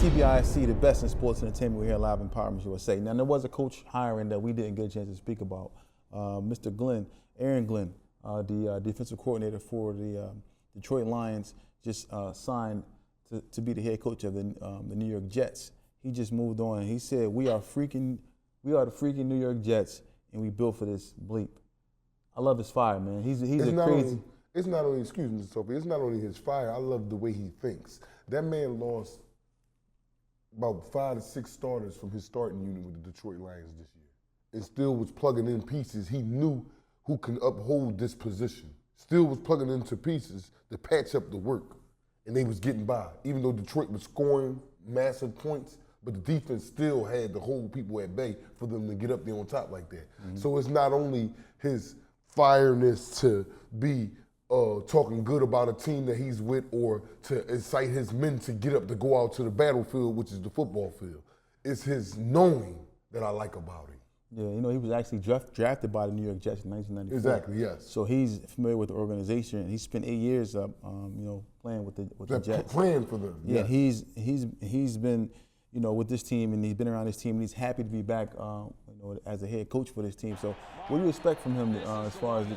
TBIC, the best in sports entertainment. We're here live in Empowerment USA. Now, there was a coach hiring that we didn't get a chance to speak about. Mr. Glen, Aaron Glen, the defensive coordinator for the Detroit Lions, just signed to be the head coach of the New York Jets. He just moved on. And he said, we are the freaking New York Jets, and we built for this bleep. I love his fire, man. He's crazy. It's not only, excuse me, Sophie, it's not only his fire. I love the way he thinks. That man lost about 5 to 6 starters from his starting unit with the Detroit Lions this year, and still was plugging in pieces. He knew who can uphold this position. Still was plugging into pieces to patch up the work, and they was getting by. Even though Detroit was scoring massive points, but the defense still had to hold people at bay for them to get up there on top like that. Mm-hmm. So it's not only his fireness to be talking good about a team that he's with, or to incite his men to get up to go out to the battlefield, which is the football field. It's his knowing that I like about him. Yeah, you know, he was actually drafted by the New York Jets in 1994. Exactly, yes. So he's familiar with the organization. He spent 8 years, playing with the Jets. Playing for them. Yeah, yes. he's been, with this team, and he's been around this team, and he's happy to be back, as a head coach for this team. So, what do you expect from him as far as?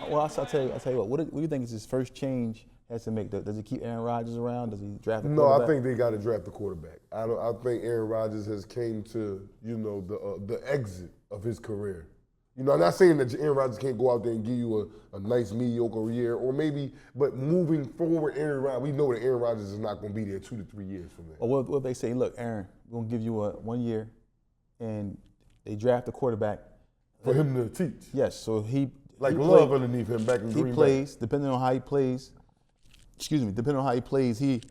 Well, I'll tell you what. What do you think is his first change has to make? Does he keep Aaron Rodgers around? Does he draft a quarterback? No, I think they got to draft the quarterback. I think Aaron Rodgers has came to the exit of his career. I'm not saying that Aaron Rodgers can't go out there and give you a nice mediocre year, or maybe, but moving forward, we know that Aaron Rodgers is not going to be there 2 to 3 years from now. Or what if they say, look, Aaron, we're going to give you 1 year, and they draft a quarterback for him to teach. Yes, so Love underneath him back in Green Bay. He plays, depending on how he plays. Depending on how he plays, he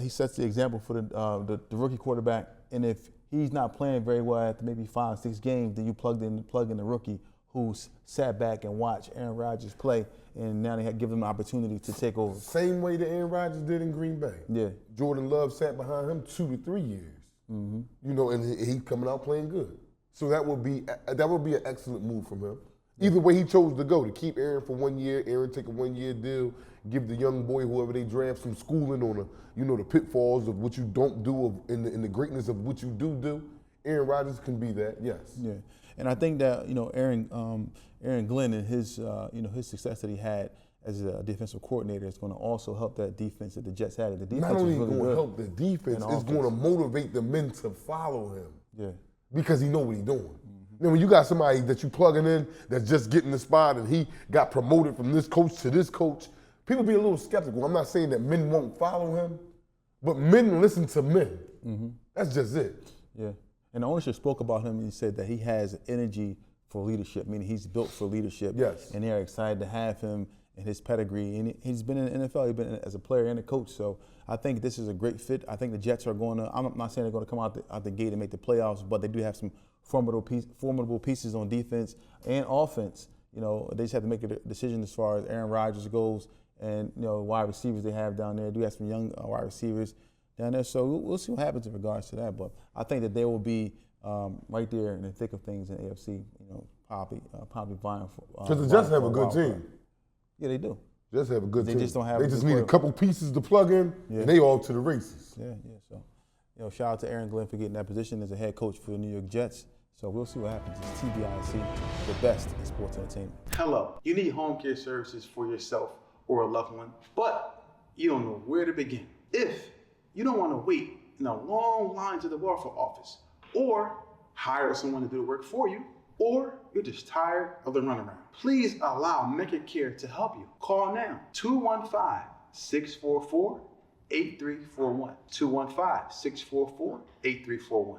sets the example for the rookie quarterback. And if he's not playing very well after maybe 5 or 6 games, then you plug in the rookie who's sat back and watched Aaron Rodgers play, and now they give him an opportunity to take over. Same way that Aaron Rodgers did in Green Bay. Yeah. Jordan Love sat behind him 2 to 3 years. Mm-hmm. And he's coming out playing good. So that would be an excellent move from him. Either way he chose to go, to keep Aaron for 1 year, Aaron take a 1 year deal, give the young boy, whoever they draft, some schooling on the pitfalls of what you don't do, in the greatness of what you do. Aaron Rodgers can be that, yes. Yeah, and I think that Aaron Glen and his his success that he had as a defensive coordinator is going to also help that defense that the Jets had. The defense not only really going to help the defense, it's going to motivate the men to follow him. Yeah, because he know what he's doing. Then when you got somebody that you plugging in that's just getting the spot, and he got promoted from this coach to this coach, people be a little skeptical. I'm not saying that men won't follow him, but men listen to men. Mm-hmm. That's just it. Yeah, and the ownership spoke about him, and he said that he has energy for leadership, meaning he's built for leadership. Yes. And they're excited to have him and his pedigree. And he's been in the NFL, he's been as a player and a coach. So I think this is a great fit. I think the Jets are going to, I'm not saying they're going to come out the gate and make the playoffs, but they do have some formidable pieces on defense and offense. They just have to make a decision as far as Aaron Rodgers goes, and wide receivers they have down there. They do have some young wide receivers down there, so we'll see what happens in regards to that. But I think that they will be right there in the thick of things in the AFC. Probably vying for. Because the Jets have a good team. Yeah, they do. Jets have a good team. They just don't have. They just need a couple pieces to plug in, and they all to the races. Yeah. So, shout out to Aaron Glen for getting that position as a head coach for the New York Jets. So we'll see what happens. It's TBIC, the best in sports entertainment. Hello. You need home care services for yourself or a loved one, but you don't know where to begin. If you don't want to wait in a long line to the welfare office, or hire someone to do the work for you, or you're just tired of the runaround, please allow Mecca Care to help you. Call now, 215-644-8341. 215-644-8341.